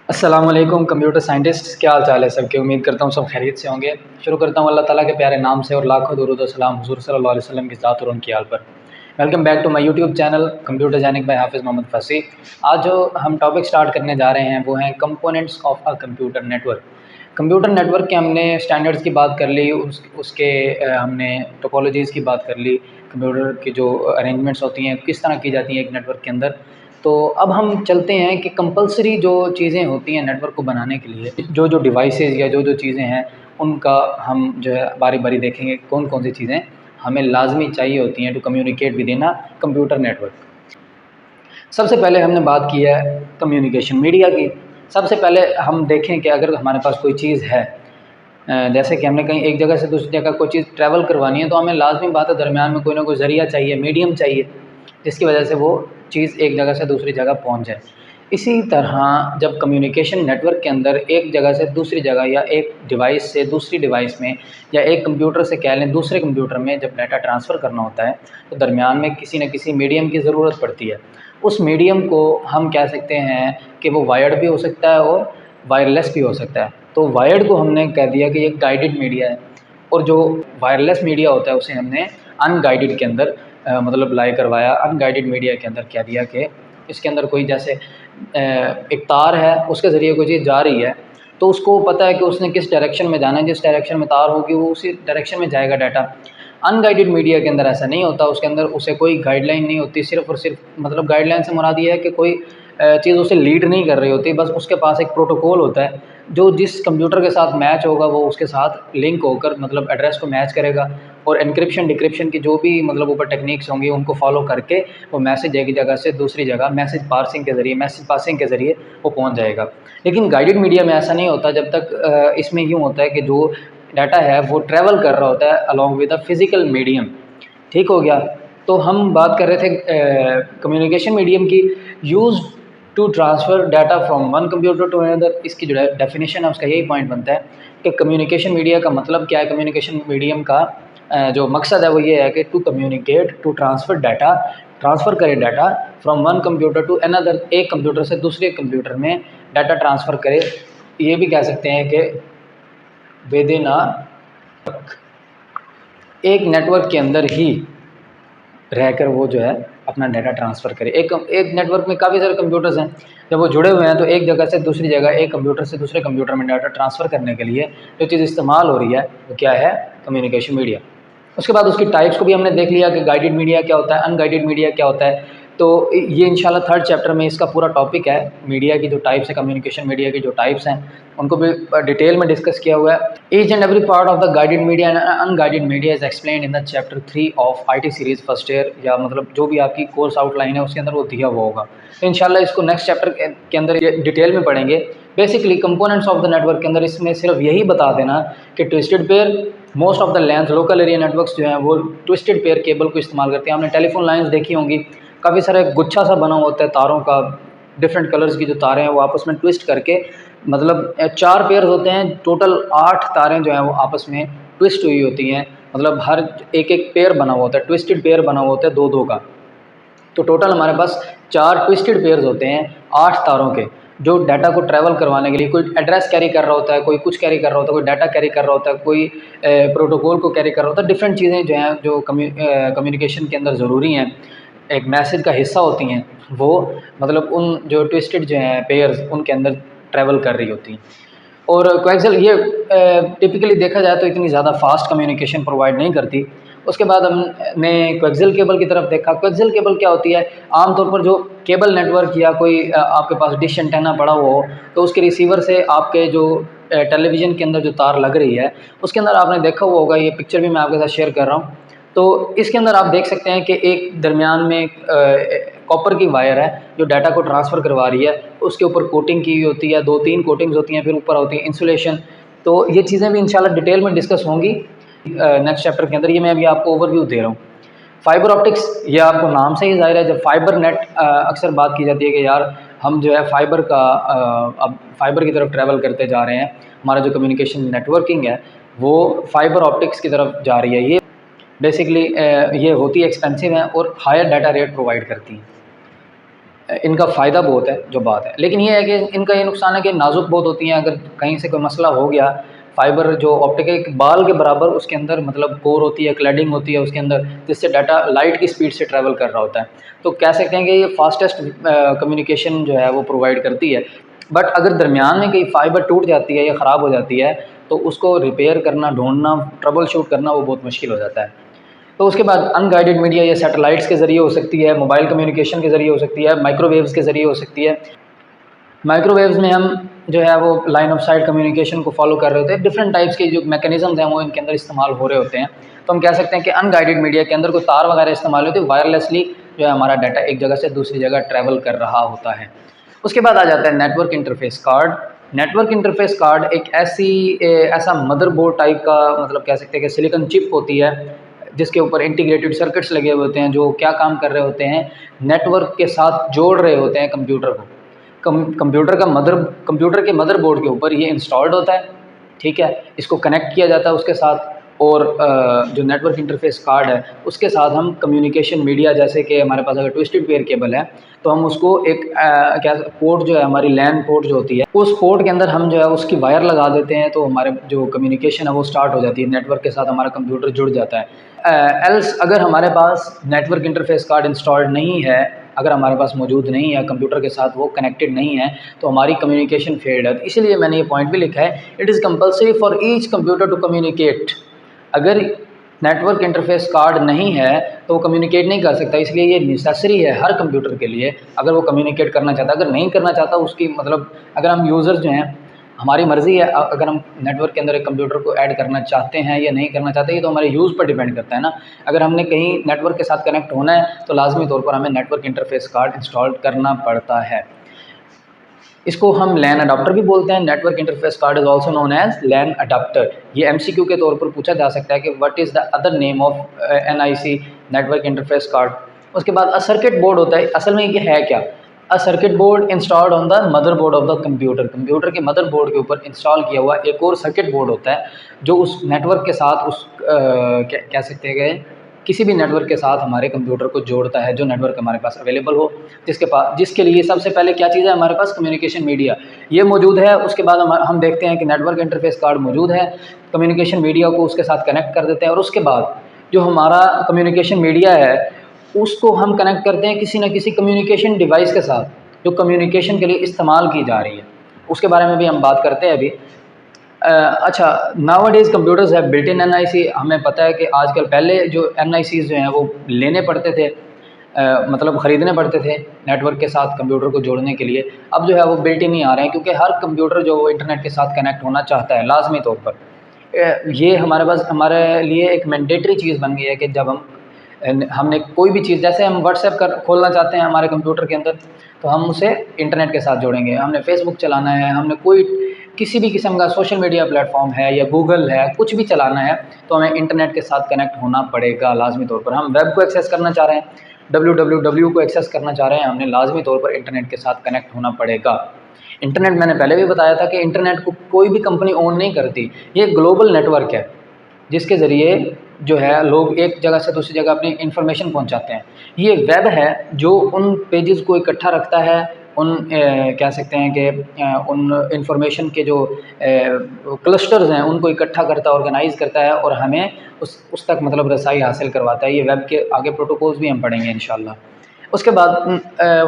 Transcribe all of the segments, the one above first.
अस्सलाम वालेकुम computer scientist, क्या हाल चाल है सबके। उम्मीद करता हूँ सब खैरियत से होंगे। शुरू करता हूँ अल्लाह ताला के प्यारे नाम से और लाखों दुरूद व सलाम हुज़ूर सल्लल्लाहु अलैहि वसल्लम की ज़ात और उनकी आल पर। Welcome back to my YouTube channel computer जैनिक बाय हाफिज़ मोहम्मद फसी। आज जो हम टॉपिक स्टार्ट करने जा रहे हैं वो हैं components of a computer network. Computer network के हमने स्टैंडर्ड्स की बात कर ली, उसके हमने टोपोलॉजीज़ की बात कर ली। कंप्यूटर की जो अरेंजमेंट्स होती हैं किस तरह की जाती हैं एक नेटवर्क के अंदर। तो अब हम चलते हैं कि कंपल्सरी जो चीज़ें होती हैं नेटवर्क को बनाने के लिए, जो जो डिवाइसेज़ या जो जो चीज़ें हैं उनका हम जो है बारी बारी देखेंगे कौन कौन सी चीज़ें हमें लाजमी चाहिए होती हैं to communicate with in a computer network. सबसे पहले हमने बात की है कम्युनिकेशन मीडिया की। सबसे पहले हम देखें कि अगर हमारे पास कोई चीज़ है, जैसे कि हमने कहीं एक जगह से दूसरी जगह कोई चीज़ ट्रैवल करवानी है, तो हमें लाजमी बात है दरमियान में कोई ना कोई ज़रिया चाहिए, मीडियम चाहिए, जिसकी वजह से वो चीज़ एक जगह से दूसरी जगह पहुंच जाए। इसी तरह जब कम्युनिकेशन नेटवर्क के अंदर एक जगह से दूसरी जगह या एक डिवाइस से दूसरी डिवाइस में या एक कंप्यूटर से कह लें दूसरे कंप्यूटर में जब डाटा ट्रांसफ़र करना होता है, तो दरमियान में किसी न किसी मीडियम की ज़रूरत पड़ती है। उस मीडियम को हम कह सकते हैं कि वो वायर्ड भी हो सकता है और वायरलेस भी हो सकता है। तो वायर्ड को हमने कह दिया कि एक गाइडेड मीडिया है, और जो वायरलेस मीडिया होता है उसे हमने अनगाइडेड के अंदर मतलब लाई करवाया। अनगाइडेड मीडिया के अंदर कह दिया कि इसके अंदर कोई जैसे एक तार है, उसके ज़रिए कोई चीज़ जा रही है, तो उसको पता है कि उसने किस डायरेक्शन में जाना है, जिस डायरेक्शन में तार होगी वो उसी डायरेक्शन में जाएगा डाटा। अनगाइडेड मीडिया के अंदर ऐसा नहीं होता, उसके अंदर उसे कोई गाइडलाइन नहीं होती, सिर्फ़ और सिर्फ मतलब गाइडलाइन से मुराद ये है कि कोई चीज़ उसे लीड नहीं कर रही होती, बस उसके पास एक प्रोटोकॉल होता है जो जिस कंप्यूटर के साथ मैच होगा वो उसके साथ लिंक होकर मतलब एड्रेस को मैच करेगा, और एन्क्रिप्शन डिक्रिप्शन की जो भी मतलब ऊपर टेक्निक्स होंगी उनको फॉलो करके वो मैसेज एक जगह से दूसरी जगह मैसेज पासिंग के ज़रिए वो पहुंच जाएगा। लेकिन गाइडेड मीडिया में ऐसा नहीं होता। जब तक इसमें यूँ होता है कि जो डाटा है वो ट्रैवल कर रहा होता है along with a physical medium. ठीक हो गया। तो हम बात कर रहे थे कम्युनिकेशन मीडियम की। Use to transfer data from one computer to another, इसकी जो डेफिनेशन है उसका यही पॉइंट बनता है कि कम्युनिकेशन मीडिया का मतलब क्या है। कम्युनिकेशन मीडियम का जो मकसद है वो ये है कि to communicate, to transfer data, transfer करे data from one computer to another, एक कंप्यूटर से दूसरे कंप्यूटर में डाटा ट्रांसफ़र करे। ये भी कह सकते हैं कि विद इन अ एक नेटवर्क के अंदर ही रहकर वो जो है अपना डाटा ट्रांसफ़र करे। एक एक नेटवर्क में काफ़ी सारे कंप्यूटर्स हैं, जब वो जुड़े हुए हैं तो एक जगह से दूसरी जगह, एक कंप्यूटर से दूसरे कंप्यूटर में डाटा ट्रांसफ़र करने के लिए जो चीज़ इस्तेमाल हो रही है वो क्या है, कम्युनिकेशन मीडिया। उसके बाद उसकी टाइप्स को भी हमने देख लिया कि गाइडेड मीडिया क्या होता है, अनगाइडेड मीडिया क्या होता है। तो ये इंशाल्लाह थर्ड चैप्टर में इसका पूरा टॉपिक है, मीडिया की जो टाइप्स है, कम्युनिकेशन मीडिया की जो टाइप्स हैं उनको भी डिटेल में डिस्कस किया हुआ है। Each and every part of the guided media and unguided media is explained in the chapter 3 of IT series first year, या मतलब जो भी आपकी कोर्स आउटलाइन है उसके अंदर वो दिया हुआ होगा। तो इंशाल्लाह इसको नेक्स्ट चैप्टर के अंदर ये डिटेल में पढ़ेंगे। Basically components of the network के अंदर इसमें सिर्फ यही बता देना कि twisted pair, most of the length local area networks जो हैं वो ट्विस्टेड पेयर केबल को इस्तेमाल करते हैं। हमने टेलीफोन लाइंस देखी होंगी, काफ़ी सारे गुच्छा सा बना होता है तारों का, डिफरेंट कलर्स की जो तारें हैं वो आपस में ट्विस्ट करके, मतलब 4 पेयर्स होते हैं, टोटल 8 तारें जो हैं वो आपस में ट्विस्ट हुई होती हैं। मतलब हर एक एक पेयर बना हुआ होता है, ट्विस्टेड पेयर बना हुआ होता है 2-2 का। तो टोटल हमारे पास 4 ट्विस्टेड पेयर्स होते हैं 8 तारों के, जो डाटा को ट्रैवल करवाने के लिए कोई एड्रेस कैरी कर रहा होता है, कोई कुछ कैरी कर रहा होता है, कोई डाटा कैरी कर रहा होता है, कोई प्रोटोकॉल को कैरी कर रहा होता है। डिफरेंट चीज़ें जो हैं जो कम्युनिकेशन के अंदर ज़रूरी हैं, एक मैसेज का हिस्सा होती हैं, वो मतलब उन जो ट्विस्टेड जो हैं पेयर्स उनके अंदर ट्रैवल कर रही होती हैं। और कोएक्सियल ये टिपिकली देखा जाए तो इतनी ज़्यादा फास्ट कम्युनिकेशन प्रोवाइड नहीं करती। उसके बाद हमने कोएक्सियल केबल की तरफ देखा। कोएक्सियल केबल क्या होती है, आमतौर पर जो केबल नेटवर्क या कोई आपके पास डिश एंटेना पड़ा हुआ हो, तो उसके रिसीवर से आपके जो टेलीविज़न के अंदर जो तार लग रही है उसके अंदर आपने देखा हुआ होगा, ये पिक्चर भी मैं आपके साथ शेयर कर रहा हूँ। तो इसके अंदर आप देख सकते हैं कि एक दरमियान में कॉपर की वायर है जो डाटा को ट्रांसफ़र करवा रही है, उसके ऊपर कोटिंग की हुई होती है, 2-3 कोटिंग्स होती हैं, फिर ऊपर होती है इंसुलेशन। तो ये चीज़ें भी इंशाल्लाह डिटेल में डिस्कस होंगी नेक्स्ट चैप्टर के अंदर। ये मैं अभी आपको ओवरव्यू दे रहा हूँ। फाइबर ऑप्टिक्स, ये आपको नाम से ही ज़ाहिर है, जब फाइबर नेट अक्सर बात की जाती है कि यार हम जो है फाइबर का अब फाइबर की तरफ ट्रैवल करते जा रहे हैं, हमारा जो कम्युनिकेशन नेटवर्किंग है वो फाइबर ऑप्टिक्स की तरफ जा रही है। ये बेसिकली ये होती एक्सपेंसिव हैं और हायर डाटा रेट प्रोवाइड करती हैं। इनका फ़ायदा बहुत है जो बात है, लेकिन ये है कि इनका ये नुकसान है कि नाजुक बहुत होती हैं। अगर कहीं से कोई मसला हो गया, फाइबर जो ऑप्टिक एक बाल के बराबर उसके अंदर मतलब कोर होती है, क्लैडिंग होती है उसके अंदर, जिससे डाटा लाइट की स्पीड से ट्रैवल कर रहा होता है। तो कह सकते हैं कि ये फास्टेस्ट कम्युनिकेशन जो है वो प्रोवाइड करती है। बट अगर दरमियान में कहीं फाइबर टूट जाती है या ख़राब हो जाती है तो उसको रिपेयर करना, ढूंढना, ट्रबल शूट करना वो बहुत मुश्किल हो जाता है। तो उसके बाद अनगाइडेड मीडिया या सैटेलाइट्स के ज़रिए हो सकती है, मोबाइल कम्युनिकेशन के ज़रिए हो सकती है, माइक्रोवेव्स के ज़रिए हो सकती है। माइक्रोवेव्स में हम जो है वो लाइन ऑफ साइट कम्युनिकेशन को फॉलो कर रहे होते हैं। डिफरेंट टाइप्स के जो मैकेनिज़्म हैं वो इनके अंदर इस्तेमाल हो रहे होते हैं। तो हम कह सकते हैं कि अनगाइडेड मीडिया के अंदर कोई तार वगैरह इस्तेमाल होती है, वायरलेसली जो है हमारा डाटा एक जगह से दूसरी जगह ट्रैवल कर रहा होता है। उसके बाद आ जाता है network interface card. Network interface card एक ऐसा मदरबोर्ड टाइप का, मतलब कह सकते हैं कि सिलिकॉन चिप होती है जिसके ऊपर इंटीग्रेटेड सर्किट्स लगे हुए होते हैं, जो क्या काम कर रहे होते हैं, नेटवर्क के साथ जोड़ रहे होते हैं कंप्यूटर को। कंप्यूटर के मदरबोर्ड के ऊपर ये इंस्टॉल्ड होता है, ठीक है। इसको कनेक्ट किया जाता है उसके साथ, और जो नेटवर्क इंटरफेस कार्ड है उसके साथ हम कम्युनिकेशन मीडिया, जैसे कि हमारे पास अगर ट्विस्टेड पेयर केबल है तो हम उसको एक क्या पोर्ट जो है हमारी लैन पोर्ट जो होती है, उस पोर्ट के अंदर हम जो है उसकी वायर लगा देते हैं, तो हमारे जो कम्युनिकेशन है वो स्टार्ट हो जाती है, नेटवर्क के साथ हमारा कंप्यूटर जुड़ जाता है। एल्स अगर हमारे पास नेटवर्क इंटरफेस कार्ड इंस्टॉल्ड नहीं है, अगर हमारे पास मौजूद नहीं है, कंप्यूटर के साथ वो कनेक्टेड नहीं है, तो हमारी कम्युनिकेशन फेल्ड है। इसीलिए मैंने ये पॉइंट भी लिखा है, it is compulsory for each computer to communicate. अगर नेटवर्क इंटरफेस कार्ड नहीं है तो वो कम्युनिकेट नहीं कर सकता, इसलिए ये नेसेसरी है हर कंप्यूटर के लिए अगर वो कम्युनिकेट करना चाहता है। अगर नहीं करना चाहता उसकी मतलब, अगर हम यूज़र जो हैं, हमारी मर्ज़ी है अगर हम नेटवर्क के अंदर एक कंप्यूटर को ऐड करना चाहते हैं या नहीं करना चाहते, ये तो हमारे यूज़ पर डिपेंड करता है ना। अगर हमने कहीं नेटवर्क के साथ कनेक्ट होना है तो लाजमी तौर पर हमें नेटवर्क इंटरफेस कार्ड इंस्टॉल करना पड़ता है। इसको हम लैन अडाप्टर भी बोलते हैं। Network interface card is also known as LAN adapter. ये एमसीक्यू के तौर पर पूछा जा सकता है कि what is the other name of NIC network interface card. उसके बाद अ सर्किट बोर्ड होता है। असल में ये है क्या? A circuit board installed on the motherboard of the computer. Computer के मदरबोर्ड के ऊपर इंस्टॉल किया हुआ एक और सर्किट बोर्ड होता है जो उस नेटवर्क के साथ उस कह सकते हैं किसी भी नेटवर्क के साथ हमारे कंप्यूटर को जोड़ता है, जो नेटवर्क हमारे पास अवेलेबल हो, जिसके लिए सबसे पहले क्या चीज़ है हमारे पास, कम्युनिकेशन मीडिया ये मौजूद है। उसके बाद हम देखते हैं कि नेटवर्क इंटरफेस कार्ड मौजूद है, कम्युनिकेशन मीडिया को उसके साथ कनेक्ट कर देते हैं, और उसके बाद जो हमारा कम्युनिकेशन मीडिया है उसको हम कनेक्ट करते हैं किसी न किसी कम्युनिकेशन डिवाइस के साथ जो कम्युनिकेशन के लिए इस्तेमाल की जा रही है। उसके बारे में भी हम बात करते हैं अभी। अच्छा, नाउ डेज़ कंप्यूटर्स है बिल्ट इन एनआईसी। हमें पता है कि आजकल, पहले जो एनआईसीज़ जो हैं वो लेने पड़ते थे, मतलब ख़रीदने पड़ते थे नेटवर्क के साथ कंप्यूटर को जोड़ने के लिए। अब जो है वो बिल्ट इन ही आ रहे हैं, क्योंकि हर कंप्यूटर जो वो इंटरनेट के साथ कनेक्ट होना चाहता है लाजमी तौर पर। ये हमारे पास हमारे लिए एक मैंडेटरी चीज़ बन गई है कि जब हमने कोई भी चीज़, जैसे हम व्हाट्सएप खोलना चाहते हैं हमारे कंप्यूटर के अंदर, तो हम उसे इंटरनेट के साथ जोड़ेंगे। हमने फेसबुक चलाना है, हमने कोई किसी भी किस्म का सोशल मीडिया प्लेटफॉर्म है या गूगल है, कुछ भी चलाना है तो हमें इंटरनेट के साथ कनेक्ट होना पड़ेगा लाजमी तौर पर। हम वेब को एक्सेस करना चाह रहे हैं, www को एक्सेस करना चाह रहे हैं, हमने लाजमी तौर पर इंटरनेट के साथ कनेक्ट होना पड़ेगा। इंटरनेट, मैंने पहले भी बताया था कि इंटरनेट को कोई भी कंपनी ओन नहीं करती, ये ग्लोबल नेटवर्क है जिसके ज़रिए जो है लोग एक जगह से दूसरी जगह अपनी इन्फॉर्मेशन पहुंचाते हैं। ये वेब है जो उन पेजेस को इकट्ठा रखता है, उन कह सकते हैं कि उन इन्फॉर्मेशन के जो क्लस्टर्स हैं उनको इकट्ठा करता है, ऑर्गेनाइज़ करता है, और हमें उस तक मतलब रसाई हासिल करवाता है। ये वेब के आगे प्रोटोकॉल्स भी हम पढ़ेंगे इंशाल्लाह। उसके बाद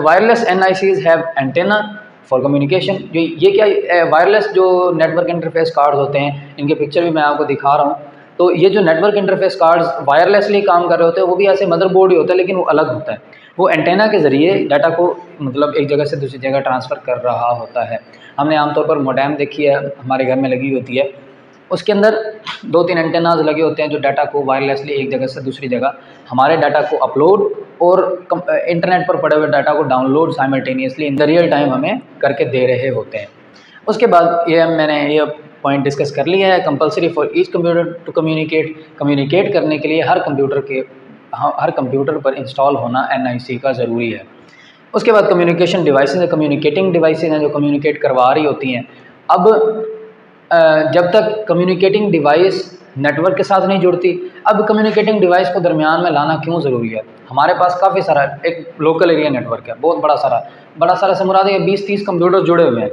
wireless NICs have antenna for communication. ये क्या वायरलेस जो नेटवर्क इंटरफेस कार्ड्स होते हैं, इनके पिक्चर भी मैं आपको दिखा रहा हूँ। तो ये जो नेटवर्क इंटरफेस कार्ड्स वायरलेसली काम कर रहे होते हैं, वो भी ऐसे मदरबोर्ड ही होता है लेकिन वो अलग होता है। वो एंटेना के ज़रिए डाटा को मतलब एक जगह से दूसरी जगह ट्रांसफ़र कर रहा होता है। हमने आमतौर पर मोडेम देखी है, हमारे घर में लगी होती है, उसके अंदर 2-3 एंटेनाज लगे होते हैं जो डाटा को वायरलेसली एक जगह से दूसरी जगह हमारे डाटा को अपलोड और इंटरनेट पर पड़े हुए डाटा को download simultaneously in the real time हमें करके दे रहे होते हैं। उसके बाद मैंने ये पॉइंट डिस्कस कर लिया है, compulsory for each computer to communicate करने के लिए हर कंप्यूटर पर इंस्टॉल होना एनआईसी का ज़रूरी है। उसके बाद कम्युनिकेशन डिवाइसेज, कम्युनिकेटिंग डिवाइसेज हैं जो कम्युनिकेट करवा रही होती हैं। अब जब तक कम्युनिकेटिंग डिवाइस नेटवर्क के साथ नहीं जुड़ती। अब कम्युनिकेटिंग डिवाइस को दरमियान में लाना क्यों ज़रूरी है? हमारे पास काफ़ी सारा एक लोकल एरिया नेटवर्क है, बहुत बड़ा सारा से मुराद है 20-30 कंप्यूटर जुड़े हुए हैं।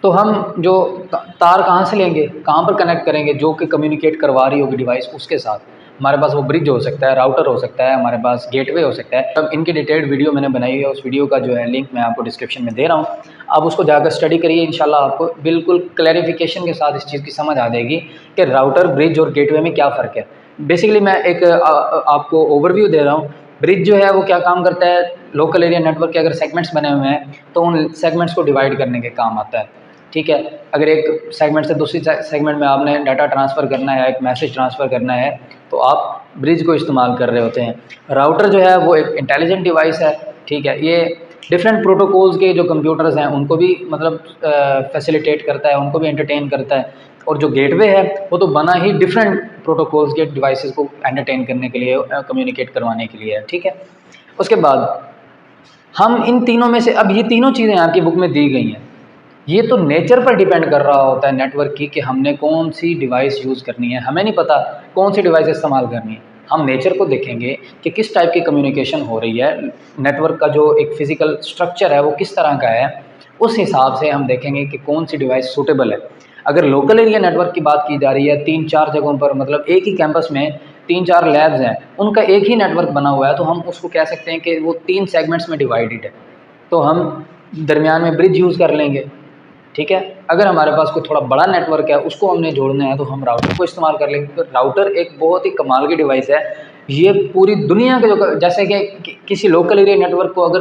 तो हम जो तार कहाँ से लेंगे, कहाँ पर कनेक्ट करेंगे जो कि कम्युनिकेट करवा रही होगी डिवाइस उसके साथ? हमारे पास वो ब्रिज हो सकता है, राउटर हो सकता है, हमारे पास गेटवे हो सकता है। अब इनकी डिटेल्ड वीडियो मैंने बनाई है, उस वीडियो का जो है लिंक मैं आपको डिस्क्रिप्शन में दे रहा हूँ। आप उसको जाकर स्टडी करिए, इंशाल्लाह आपको बिल्कुल क्लैरिफिकेशन के साथ इस चीज़ की समझ आ जाएगी कि राउटर, ब्रिज और गेटवे में क्या फ़र्क है। बेसिकली मैं एक आपको ओवरव्यू दे रहा हूँ। ब्रिज जो है वो क्या काम करता है, लोकल एरिया नेटवर्क के अगर सेगमेंट्स बने हुए हैं तो उन सेगमेंट्स को डिवाइड करने के काम आता है। ठीक है, अगर एक सेगमेंट से दूसरी सेगमेंट में आपने डाटा ट्रांसफ़र करना है, एक मैसेज ट्रांसफ़र करना है, तो आप ब्रिज को इस्तेमाल कर रहे होते हैं। राउटर जो है वो एक इंटेलिजेंट डिवाइस है। ठीक है, ये डिफरेंट प्रोटोकॉल्स के जो कंप्यूटर्स हैं उनको भी मतलब फैसिलिटेट करता है, उनको भी एंटरटेन करता है। और जो गेटवे है वो तो बना ही डिफरेंट प्रोटोकॉल्स के डिवाइसेस को एंटरटेन करने के लिए, कम्युनिकेट करवाने के लिए है। ठीक है, उसके बाद हम इन तीनों में से, अब ये तीनों चीज़ें आपकी बुक में दी गई हैं, ये तो नेचर पर डिपेंड कर रहा होता है नेटवर्क की कि हमने कौन सी डिवाइस यूज़ करनी है। हमें नहीं पता कौन सी डिवाइस इस्तेमाल करनी है। हम नेचर को देखेंगे कि किस टाइप की कम्युनिकेशन हो रही है, नेटवर्क का जो एक फ़िज़िकल स्ट्रक्चर है वो किस तरह का है, उस हिसाब से हम देखेंगे कि कौन सी डिवाइस सूटेबल है। अगर लोकल एरिया नेटवर्क की बात की जा रही है, 3-4 जगहों पर, मतलब एक ही कैंपस में 3-4 लैब्स हैं, उनका एक ही नेटवर्क बना हुआ है, तो हम उसको कह सकते हैं कि वो 3 सेगमेंट्स में डिवाइडेड है। तो हम दरमियान में ब्रिज यूज़ कर लेंगे। ठीक है, अगर हमारे पास कोई थोड़ा बड़ा नेटवर्क है, उसको हमने जोड़ना है, तो हम राउटर को इस्तेमाल कर लेंगे। तो राउटर एक बहुत ही कमाल की डिवाइस है। ये पूरी दुनिया के जो, जैसे कि किसी लोकल एरिया नेटवर्क को अगर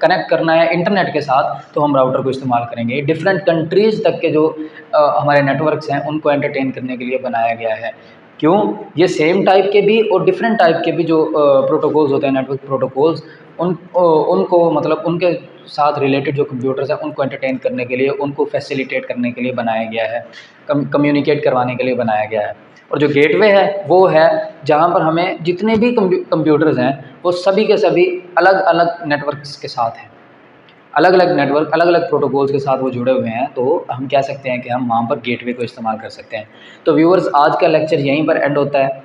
कनेक्ट करना है इंटरनेट के साथ, तो हम राउटर को इस्तेमाल करेंगे। डिफरेंट कंट्रीज़ तक के जो हमारे नेटवर्क्स हैं उनको एंटरटेन करने के लिए बनाया गया है। क्यों? ये सेम टाइप के भी और डिफरेंट टाइप के भी जो प्रोटोकॉल्स होते हैं, नेटवर्क प्रोटोकॉल्स, उनको मतलब उनके साथ रिलेटेड जो कंप्यूटर्स हैं उनको एंटरटेन करने के लिए, उनको फैसिलिटेट करने के लिए बनाया गया है, कम्युनिकेट करवाने के लिए बनाया गया है। और जो गेटवे है वो है जहाँ पर हमें जितने भी कंप्यूटर्स हैं वो सभी के सभी अलग अलग नेटवर्क्स के साथ हैं, अलग अलग नेटवर्क, अलग अलग प्रोटोकॉल्स के साथ वो जुड़े हुए हैं। तो हम कह सकते हैं कि हम वहाँ पर गेटवे को इस्तेमाल कर सकते हैं। तो व्यूअर्स, आज का लेक्चर यहीं पर एंड होता है।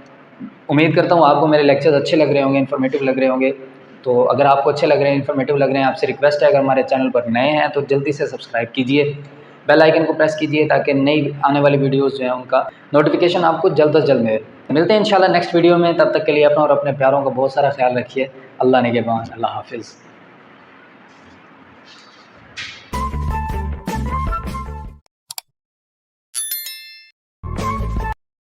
उम्मीद करता हूँ आपको मेरे लेक्चर्स अच्छे लग रहे होंगे, इन्फॉर्मेटिव लग रहे होंगे। तो अगर आपको अच्छे लग रहे हैं, इन्फॉर्मेटिव लग रहे हैं, आपसे रिक्वेस्ट है अगर हमारे चैनल पर नए हैं तो जल्दी से सब्सक्राइब कीजिए, बेल आइकन को प्रेस कीजिए ताकि नई आने वाली वीडियोस जो है उनका नोटिफिकेशन आपको जल्द से जल्द मिले। मिलते हैं इंशाल्लाह नेक्स्ट वीडियो में, तब तक के लिए अपना और अपने प्यारों का बहुत सारा ख्याल रखिए। अल्लाह निगहबान, अल्लाह हाफिज़।